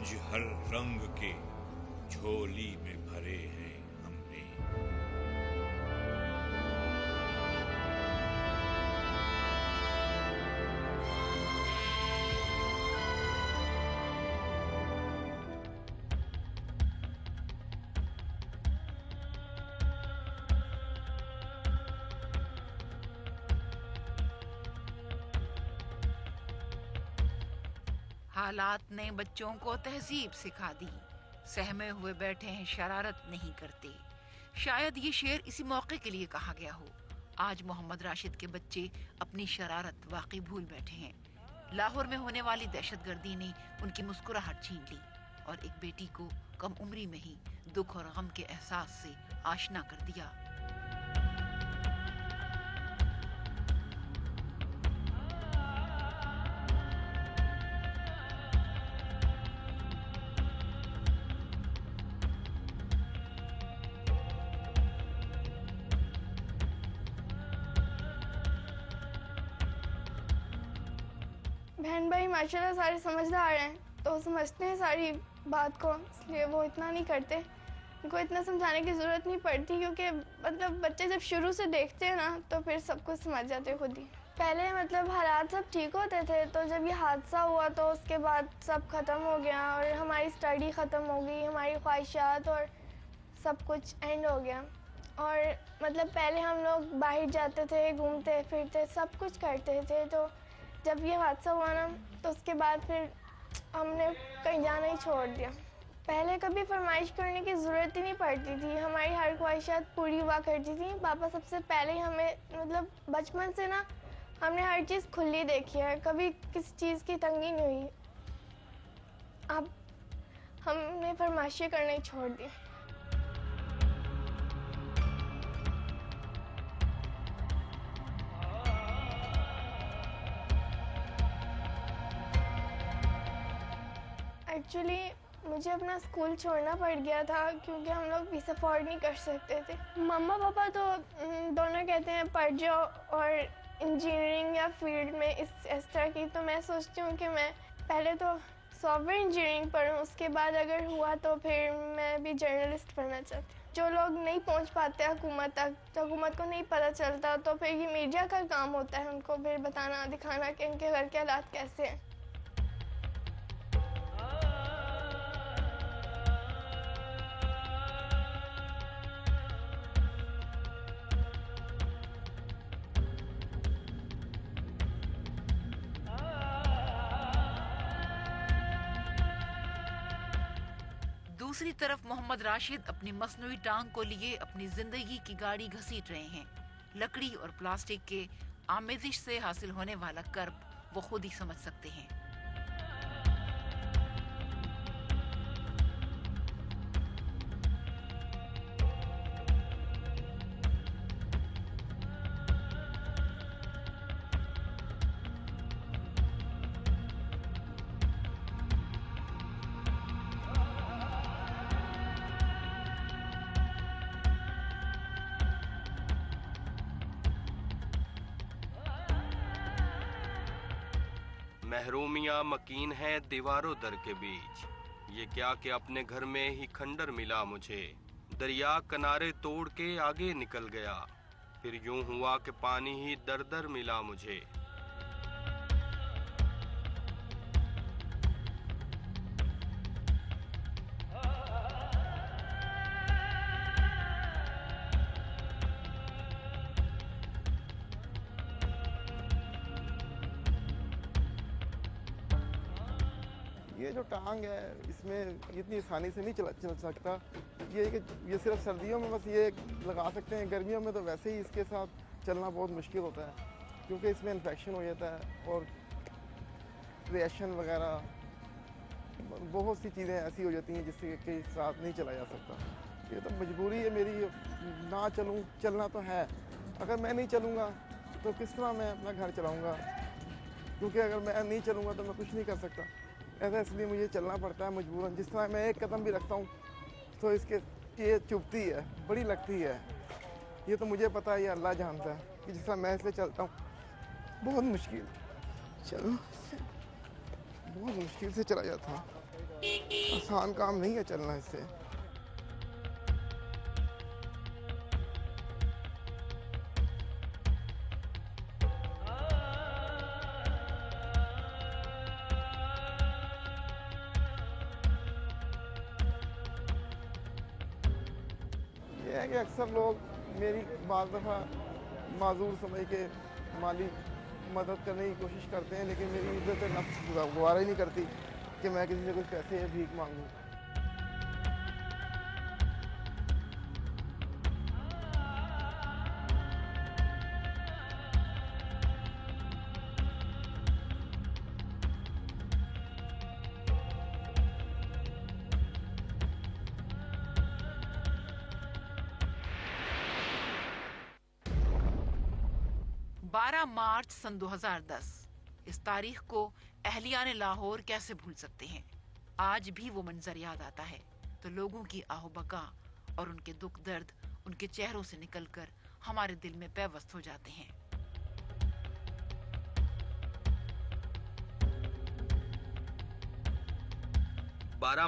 आज हर रंग के झोली में भरे हैं हमने। हालात ने बच्चों को तहजीब सिखा दी, सहमे हुए बैठे हैं, शरारत नहीं करते। शायद ये शेर इसी मौके के लिए कहा गया हो। आज मोहम्मद राशिद के बच्चे अपनी शरारत वाकई भूल बैठे हैं। लाहौर में होने वाली दहशतगर्दी ने उनकी मुस्कुराहट छीन ली और एक बेटी को कम उम्री में ही दुख और गम के एहसास से आशना कर दिया। बहन भाई माशाल्लाह सारे समझदार हैं, तो समझते हैं सारी बात को, इसलिए वो इतना नहीं करते। उनको इतना समझाने की ज़रूरत नहीं पड़ती, क्योंकि मतलब बच्चे जब शुरू से देखते हैं ना तो फिर सब कुछ समझ जाते हैं खुद ही। पहले मतलब हालात सब ठीक होते थे, तो जब ये हादसा हुआ तो उसके बाद सब ख़त्म हो गया और हमारी स्टडी ख़त्म हो गई, हमारी ख्वाहिशात और सब कुछ एंड हो गया। और मतलब पहले हम लोग बाहर जाते थे, घूमते फिरते सब कुछ करते थे, तो जब ये हादसा हुआ ना तो उसके बाद फिर हमने कहीं जाना ही छोड़ दिया। पहले कभी फरमाइश करने की ज़रूरत ही नहीं पड़ती थी, हमारी हर ख्वाहिशात पूरी हुआ करती थी। पापा सबसे पहले हमें मतलब बचपन से ना हमने हर चीज़ खुली देखी है, कभी किसी चीज़ की तंगी नहीं हुई। अब हमने फरमाइशें करना ही छोड़ दी। एक्चुअली मुझे अपना स्कूल छोड़ना पड़ गया था, क्योंकि हम लोग फीस अफोर्ड नहीं कर सकते थे। मम्मा पापा तो दोनों कहते हैं पढ़ जाओ और इंजीनियरिंग या फील्ड में इस तरह की, तो मैं सोचती हूँ कि मैं पहले तो सॉफ्टवेयर इंजीनियरिंग पढूं, उसके बाद अगर हुआ तो फिर मैं भी जर्नलिस्ट बनना चाहती हूँ। जो लोग नहीं पहुँच पाते हुकूमत तक, तो हुकूमत को नहीं पता चलता, तो फिर ये मीडिया का काम होता है उनको फिर बताना दिखाना कि उनके घर के हालात कैसे हैं। दूसरी तरफ मोहम्मद राशिद अपनी मसनूई टांग को लिए अपनी जिंदगी की गाड़ी घसीट रहे हैं। लकड़ी और प्लास्टिक के आमेजिश से हासिल होने वाला कर्ब वो खुद ही समझ सकते हैं। महरूमियाँ मकीन हैं दीवारों दर के बीच, ये क्या कि अपने घर में ही खंडर मिला मुझे। दरिया किनारे तोड़ के आगे निकल गया, फिर यूं हुआ कि पानी ही दर दर मिला मुझे। ये जो टांग है इसमें इतनी आसानी से नहीं चल सकता। ये कि ये सिर्फ सर्दियों में बस ये लगा सकते हैं, गर्मियों में तो वैसे ही इसके साथ चलना बहुत मुश्किल होता है, क्योंकि इसमें इन्फेक्शन हो जाता है और रिएक्शन वगैरह बहुत सी चीज़ें ऐसी हो जाती हैं जिससे के साथ नहीं चला जा सकता। ये तो मजबूरी है मेरी, ना चलूँ, चलना तो है। अगर मैं नहीं चलूँगा तो किस तरह मैं अपना घर चलाऊँगा, क्योंकि अगर मैं नहीं चलूँगा तो मैं कुछ नहीं कर सकता। ऐसा इसलिए मुझे चलना पड़ता है मजबूरन। जिस तरह मैं एक कदम भी रखता हूँ तो इसके ये चुभती है, बड़ी लगती है। ये तो मुझे पता है, ये अल्लाह जानता है कि जिस तरह मैं इसलिए चलता हूँ बहुत मुश्किल, चलो बहुत मुश्किल से चला जाता है। आसान काम नहीं है चलना इससे। ये है कि अक्सर लोग मेरी बाज़ दफ़ा माजूर समझ के माली मदद करने की कोशिश करते हैं, लेकिन मेरी इज्जत नफ्स गवारा ही नहीं करती कि मैं किसी से कुछ पैसे या भीख मांगूं। मार्च सन 2010 इस तारीख को अहलियान लाहौर कैसे भूल सकते हैं। आज भी वो मंजर याद आता है तो लोगों की आहोबका और उनके दुख दर्द उनके चेहरों से निकलकर हमारे दिल में पैवस्त हो जाते हैं।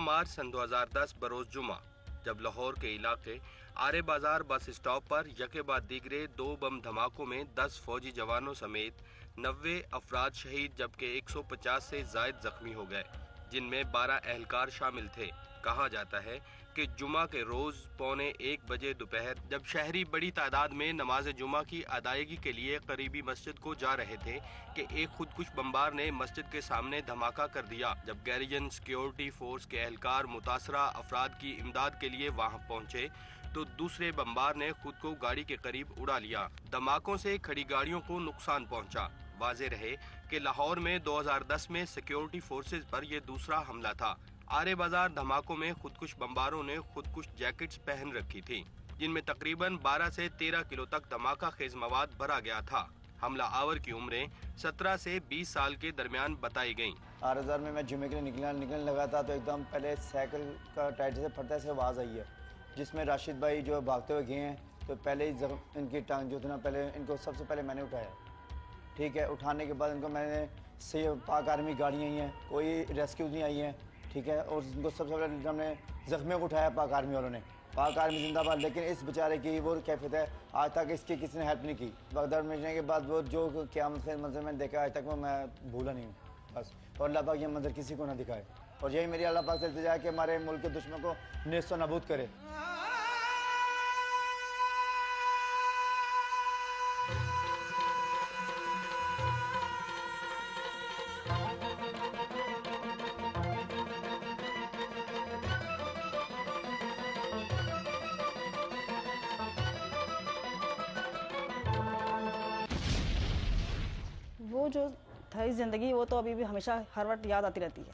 मार्च सन 2010 बरोज जुमा, जब लाहौर के इलाके आरे बाजार बस स्टॉप पर यके बाद दीगरे 2 बम धमाकों में 10 फौजी जवानों समेत 90 अफराद शहीद जबकि 150 से जायद जख्मी हो गए, जिनमें 12 एहलकार शामिल थे। कहा जाता है कि जुमा के रोज 1:45 बजे दोपहर जब शहरी बड़ी तादाद में नमाज जुमा की अदायगी के लिए करीबी मस्जिद को जा रहे थे कि एक खुदकुश बमबार ने मस्जिद के सामने धमाका कर दिया। जब गैरिजन सिक्योरिटी फोर्स के एहलकार मुतासरा अफराद की इमदाद के लिए वहां पहुंचे तो दूसरे बमबार ने खुद को गाड़ी के करीब उड़ा लिया। धमाकों से खड़ी गाड़ियों को नुकसान पहुंचा। वाज़ेह रहे कि लाहौर में 2010 में सिक्योरिटी फोर्सेज पर यह दूसरा हमला था। आरे बाजार धमाकों में खुदकुश बमबारों ने खुदकुश जैकेट्स पहन रखी थी, जिनमें तकरीबन 12 से 13 किलो तक धमाका खेज मवाद भरा गया था। हमला आवर की उम्रें 17 से 20 साल के दरमियान बताई गयी। आर हजार में मैं जुमे के लिए निकलने लगा था तो एकदम पहले साइकिल का टायर से फटता ऐसे आवाज़ आई है, जिसमें राशिद भाई जो भागते हुए गए हैं तो पहले ही इनकी टांग जो थी ना, पहले इनको सबसे पहले मैंने उठाया। ठीक है, उठाने के बाद इनको मैंने से पाक आर्मी गाड़ियाँ ही हैं, कोई रेस्क्यू नहीं आई हैं। ठीक है, और इनको सबसे पहले हमने जख्मियों को उठाया पाक आर्मी वालों ने। पाक आर्मी जिंदाबाद। लेकिन इस बेचारे की वो कैफियत है, आज तक इसकी किसी ने हेल्प नहीं की। बगदाद मिलने के बाद वो जो क़यामत के मंजर मैंने देखा आज तक वो मैं भूला नहीं हूँ बस। और अल्लाह पाक ये मंजर किसी को ना दिखाए, और यही मेरी अल्लाह पाक से इल्तिजा है कि हमारे मुल्क के दुश्मन को नेस्त व नाबूद करे। वो जो था ज़िंदगी वो तो अभी भी हमेशा हर वक्त याद आती रहती है,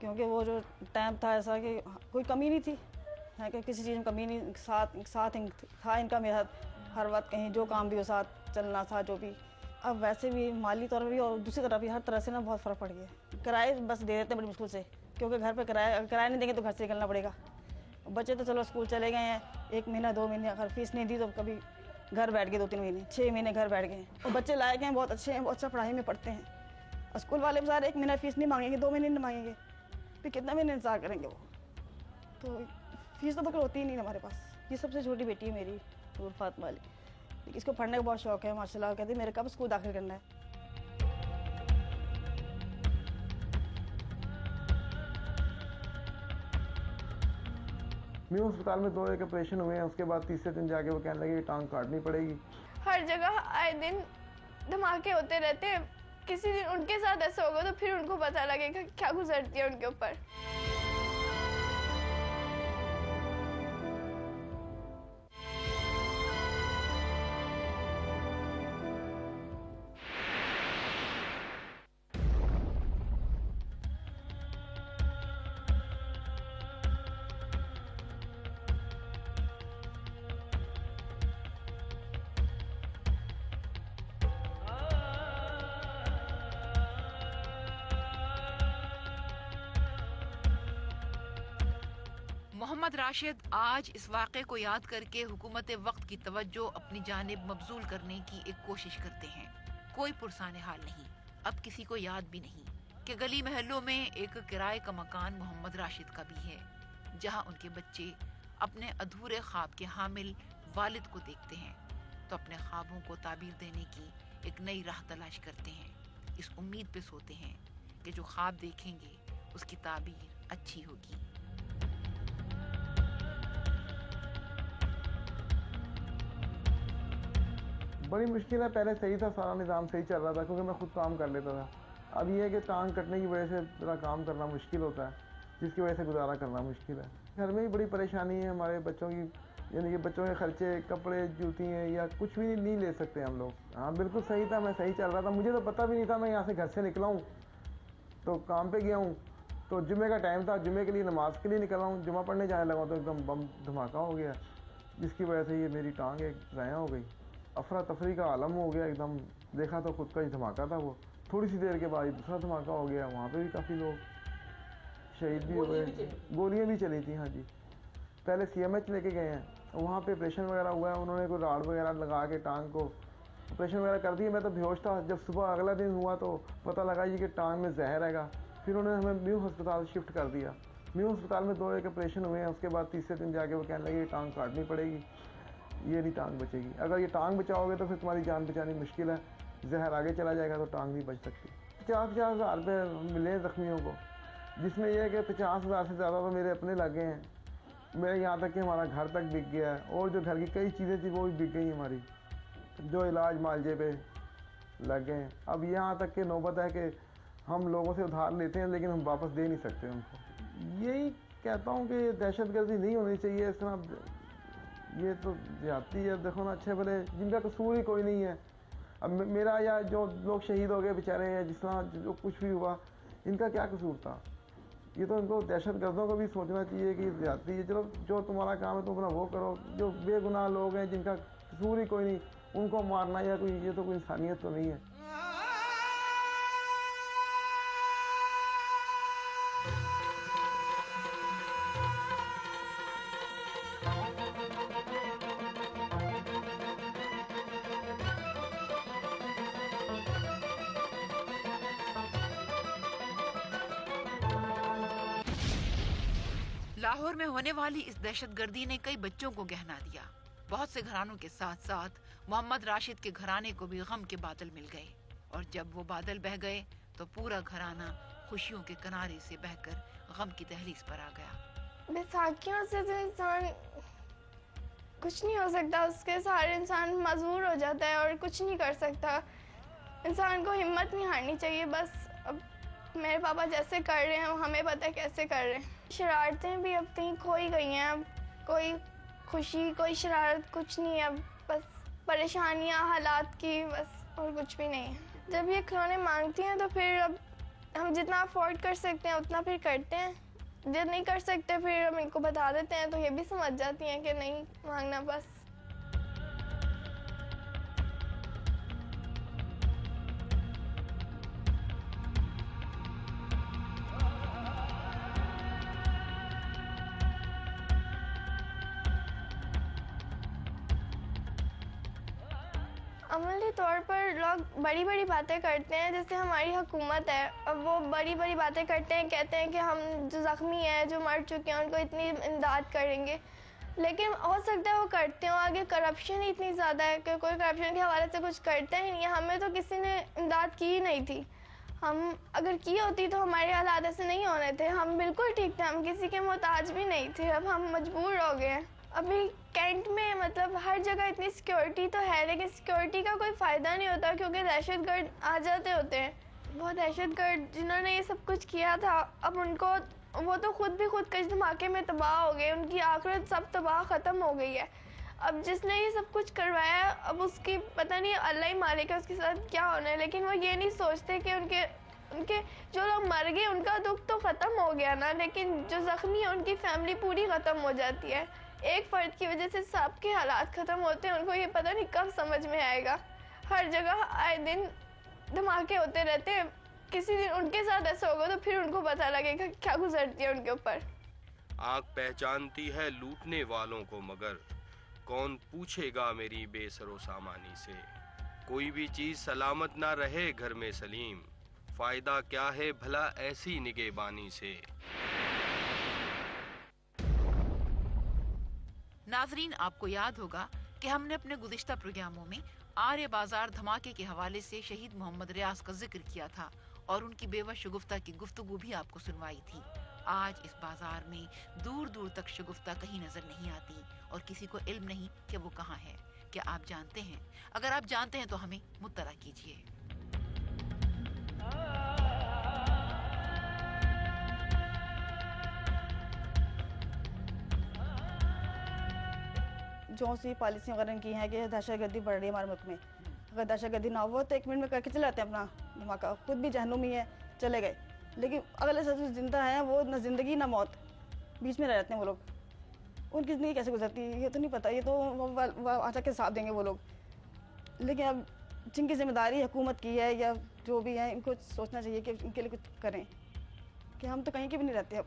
क्योंकि वो जो टाइम था ऐसा कि कोई कमी नहीं थी, है कि किसी चीज़ में कमी नहीं, साथ था इनका मेरा हर वक्त, कहीं जो काम भी हो साथ चलना था जो भी। अब वैसे भी माली तौर पर भी और दूसरी तरफ भी हर तरह से ना बहुत फ़र्क पड़ गया। किराए बस दे देते बड़ी मुश्किल से, क्योंकि घर पर किराया नहीं देंगे तो घर से निकलना पड़ेगा। बच्चे तो चलो स्कूल चले गए हैं, 1 महीना 2 महीने अगर फीस नहीं दी तो कभी घर बैठ गए 2-3 महीने, 6 महीने घर बैठ गए। और बच्चे लायक हैं, बहुत अच्छे हैं, बहुत अच्छा पढ़ाई में पढ़ते हैं। स्कूल वाले बेचारे 1 महीना फीस नहीं मांगेंगे, 2 महीने नहीं मांगेंगे, फिर कितना महीने इंतजार करेंगे वो। तो फीस तो होती ही नहीं हमारे पास। ये सबसे छोटी बेटी है मेरी, नूर फातिमा अली। इसको पढ़ने का बहुत शौक है माशाल्लाह। कहती मेरे कब स्कूल दाखिल करना है। मैं अस्पताल में 2 एक ऑपरेशन हुए हैं, उसके बाद तीसरे दिन जाके वो कहने लगे टांग काटनी पड़ेगी। हर जगह आए दिन धमाके होते रहते हैं, किसी दिन उनके साथ ऐसा होगा तो फिर उनको पता लगेगा क्या गुजरती है उनके ऊपर। मोहम्मद राशिद आज इस वाक़े को याद करके हुकूमत वक्त की तवज्जो अपनी जानिब मबजूल करने की एक कोशिश करते हैं। कोई पुरसाने हाल नहीं, अब किसी को याद भी नहीं। कि गली महलों में एक किराए का मकान मोहम्मद राशिद का भी है, जहां उनके बच्चे अपने अधूरे ख्वाब के हामिल वालिद को देखते हैं तो अपने ख्वाबों को ताबीर देने की एक नई राह तलाश करते हैं। इस उम्मीद पे सोते हैं कि जो ख्वाब देखेंगे उसकी ताबीर अच्छी होगी। बड़ी मुश्किल है, पहले सही था, सारा निज़ाम सही चल रहा था क्योंकि मैं खुद काम कर लेता था। अब ये है कि टांग कटने की वजह से थोड़ा काम करना मुश्किल होता है, जिसकी वजह से गुजारा करना मुश्किल है। घर में भी बड़ी परेशानी है हमारे बच्चों की, यानी कि बच्चों के खर्चे, कपड़े, जूती हैं या कुछ भी नहीं ले सकते हम लोग। हाँ बिल्कुल सही था, मैं सही चल रहा था, मुझे तो पता भी नहीं था। मैं यहाँ से घर से निकला हूँ तो काम पे गया हूँ, तो जुमे का टाइम था, जुमे के लिए नमाज के लिए निकला हूँ, जुमा पढ़ने जाने लगा तो एकदम बम धमाका हो गया, जिसकी वजह से ये मेरी टांग एक ज़ाया हो गई। अफरा तफरी का आलम हो गया एकदम। देखा तो खुद का ही धमाका था वो। थोड़ी सी देर के बाद दूसरा धमाका हो गया, वहाँ पे भी काफ़ी लोग शहीद भी हुए, गोलियाँ भी चली थी। हाँ जी, पहले CMH लेके गए हैं, वहाँ पे ऑपरेशन वगैरह हुआ है, उन्होंने कोई राड वगैरह लगा के टांग को ऑपरेशन वगैरह कर दिया। मैं तो बेहोश था। जब सुबह अगला दिन हुआ तो पता लगा ये कि टांग में जहर हैगा। फिर उन्होंने हमें म्यू अस्पताल शिफ्ट कर दिया। म्यू अस्पताल में 2 एक ऑपरेशन हुए हैं, उसके बाद तीसरे दिन जाके वो कहने लगे टांग काटनी पड़ेगी, ये नहीं टांग बचेगी। अगर ये टांग बचाओगे तो फिर तुम्हारी जान बचानी मुश्किल है, जहर आगे चला जाएगा तो टांग नहीं बच सकती। 50-50 हज़ार रुपये मिले ज़ख्मियों को, जिसमें यह है कि 50 हज़ार से ज़्यादा तो मेरे अपने लगे हैं। मेरे यहाँ तक कि हमारा घर तक बिक गया है, और जो घर की कई चीज़ें थी वो भी बिक गई हमारी, जो इलाज मालजे पे लग गए हैं। अब यहाँ तक कि नौबत है कि हम लोगों से उधार लेते हैं लेकिन हम वापस दे नहीं सकते उनको। यही कहता हूँ कि दहशतगर्दी नहीं होनी चाहिए इस तरह, ये तो ज्यादती है। देखो ना, अच्छे भले जिनका कसूर ही कोई नहीं है। अब मेरा या जो लोग शहीद हो गए बेचारे, या जिस तरह जो कुछ भी हुआ, इनका क्या कसूर था? ये तो इनको दहशतगर्दों को भी सोचना चाहिए कि ज्यादती है। चलो जो तुम्हारा काम है तुम अपना वो करो, जो बेगुनाह लोग हैं जिनका कसूर ही कोई नहीं, उनको मारना या कोई, ये तो कोई इंसानियत तो नहीं है। लाहौर में होने वाली इस दहशतगर्दी ने कई बच्चों को गहना दिया। बहुत से घरानों के साथ साथ मोहम्मद राशिद के घराने को भी गम के बादल मिल गए, और जब वो बादल बह गए तो पूरा घराना खुशियों के किनारे से बहकर गम की दहलीज पर आ गया। बैसाखियों से तो इंसान कुछ नहीं हो सकता, उसके सहारे इंसान मजबूर हो जाता है और कुछ नहीं कर सकता। इंसान को हिम्मत नहीं हारनी चाहिए। बस अब मेरे पापा जैसे कर रहे हैं हमें पता है कैसे कर रहे हैं। शरारतें भी अब कहीं खो ही गई हैं। अब कोई खुशी, कोई शरारत कुछ नहीं है। अब बस परेशानियां हालात की, बस और कुछ भी नहीं है। जब ये खिलौने मांगती हैं तो फिर अब हम जितना अफोर्ड कर सकते हैं उतना फिर करते हैं। जब नहीं कर सकते फिर हम इनको बता देते हैं तो ये भी समझ जाती हैं कि नहीं मांगना बस। अमली तौर पर लोग बड़ी बड़ी बातें करते हैं, जैसे हमारी हुकूमत है, अब वो बड़ी बड़ी बातें करते हैं, कहते हैं कि हम जो ज़ख्मी हैं, जो मर चुके हैं, उनको इतनी इमदाद करेंगे। लेकिन हो सकता है वो करते हो, आगे करप्शन ही इतनी ज़्यादा है कि कोई करप्शन के हवाले से कुछ करता ही नहीं है। हमें तो किसी ने इमदाद की ही नहीं थी। हम अगर की होती तो हमारे हालात ऐसे नहीं होने थे। हम बिल्कुल ठीक थे, हम किसी के मोहताज भी नहीं थे। अब हम मजबूर हो गए हैं। अभी कैंट में मतलब हर जगह इतनी सिक्योरिटी तो है, लेकिन सिक्योरिटी का कोई फ़ायदा नहीं होता क्योंकि दहशतगर्द आ जाते होते हैं। वो दहशतगर्द जिन्होंने ये सब कुछ किया था, अब उनको, वो तो खुद कई धमाके में तबाह हो गए, उनकी आखिरत सब तबाह ख़त्म हो गई है। अब जिसने ये सब कुछ करवाया, अब उसकी पता नहीं अल्लाह ही मालिक है उसके साथ क्या होना है। लेकिन वो ये नहीं सोचते कि उनके जो लोग मर गए उनका दुख तो ख़त्म हो गया ना, लेकिन जो ज़ख्मी है उनकी फैमिली पूरी ख़त्म हो जाती है। एक फ़र्द की वजह से सबके हालात ख़त्म होते हैं। उनको ये पता नहीं कब समझ में आएगा। हर जगह आए दिन धमाके होते रहते हैं। किसी दिन उनके साथ ऐसा होगा तो फिर उनको पता लगेगा क्या गुजरती है उनके ऊपर। आँख पहचानती है लूटने वालों को, मगर कौन पूछेगा मेरी बेसरो सामानी से। कोई भी चीज़ सलामत ना रहे घर में सलीम, फायदा क्या है भला ऐसी निगहबानी से। नाजरीन, आपको याद होगा कि हमने अपने गुज़िश्ता प्रोग्रामों में आर्य बाजार धमाके के हवाले से शहीद मोहम्मद रियाज का जिक्र किया था और उनकी बेवा शगुफ्ता की गुफ्तगू भी आपको सुनवाई थी। आज इस बाजार में दूर दूर तक शगुफ्ता कहीं नजर नहीं आती और किसी को इल्म नहीं कि वो कहाँ है। क्या आप जानते हैं? अगर आप जानते हैं तो हमें मुत्तला कीजिए। जो सी पॉलिसी वगैरह की है कि दहशतगर्दी बढ़ रही है हमारे मुल्क में, अगर दहशतगर्दी ना हो तो 1 मिनट में करके चले जाते हैं अपना धमाका, खुद भी जहन्नुमी है चले गए, लेकिन अगले से जिंदा है वो न जिंदगी ना मौत, बीच में रह जाते हैं वो लोग। उनकी ज़िंदगी कैसे गुजरती है ये तो नहीं पता, ये तो आचा के साथ देंगे वो लोग। लेकिन अब जिनकी जिम्मेदारी हुकूमत की है या जो भी है, इनको सोचना चाहिए कि इनके लिए कुछ करें, कि हम तो कहीं के भी नहीं रहते। अब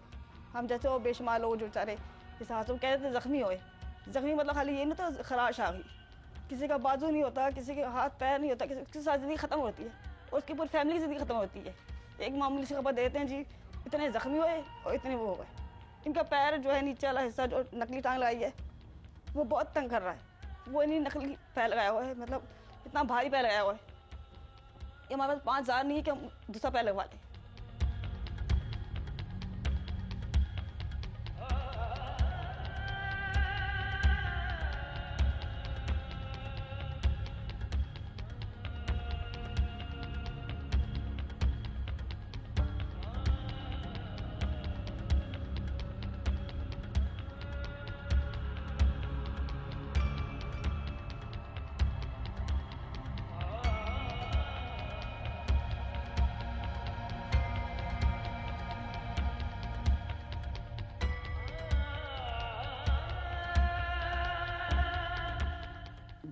हम जैसे वो बेशुमार लोग जो बेचारे इस हादसे में कह रहे थे ज़ख्मी हुए, ज़ख्मी मतलब खाली ये नहीं तो खराश आ गई, किसी का बाजू नहीं होता, किसी के हाथ पैर नहीं होता, किसी की ज़िंदगी ख़त्म होती है और उसकी पूरी फैमिली की ज़िंदगी ख़त्म होती है। एक मामूली सी खबर देते हैं जी इतने ज़ख्मी हुए और इतने वो हो गए। इनका पैर जो है नीचे वाला हिस्सा जो नकली टांग लगाई है वो बहुत तंग कर रहा है, वो इन्हीं नकली पैर लगाया हुआ है, मतलब इतना भारी पैर लगाया हुआ है। ये हमारे पास 5,000 नहीं है कि हम दूसरा पैर लगवा लें।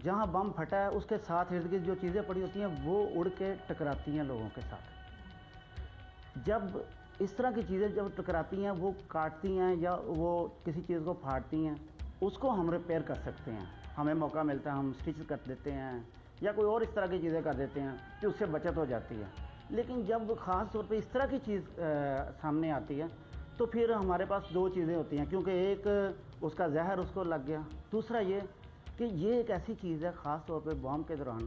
जहाँ बम फटा है उसके साथ इर्द गिर्द जो चीज़ें पड़ी होती हैं वो उड़ के टकराती हैं लोगों के साथ। जब इस तरह की चीज़ें जब टकराती हैं वो काटती हैं या वो किसी चीज़ को फाड़ती हैं, उसको हम रिपेयर कर सकते हैं। हमें मौका मिलता है हम स्टिच कर देते हैं या कोई और इस तरह की चीज़ें कर देते हैं कि उससे बचत हो जाती है। लेकिन जब ख़ास तौर पे इस तरह की चीज़ सामने आती है तो फिर हमारे पास 2 चीज़ें होती हैं, क्योंकि एक उसका जहर उसको लग गया, दूसरा ये कि ये एक ऐसी चीज़ है ख़ास तौर पे बॉम्ब के दौरान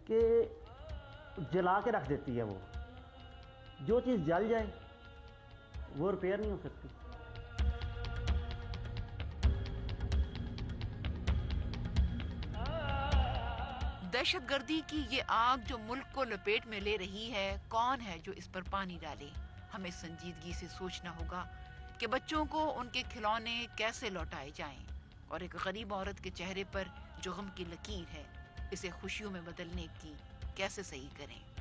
कि जला के रख देती है। वो जो चीज़ जल जाए वो रिपेयर नहीं हो सकती। दहशतगर्दी की ये आग जो मुल्क को लपेट में ले रही है, कौन है जो इस पर पानी डाले? हमें संजीदगी से सोचना होगा कि बच्चों को उनके खिलौने कैसे लौटाए जाएं और एक गरीब औरत के चेहरे पर जो गम की लकीर है, इसे खुशियों में बदलने की कैसे सही करें।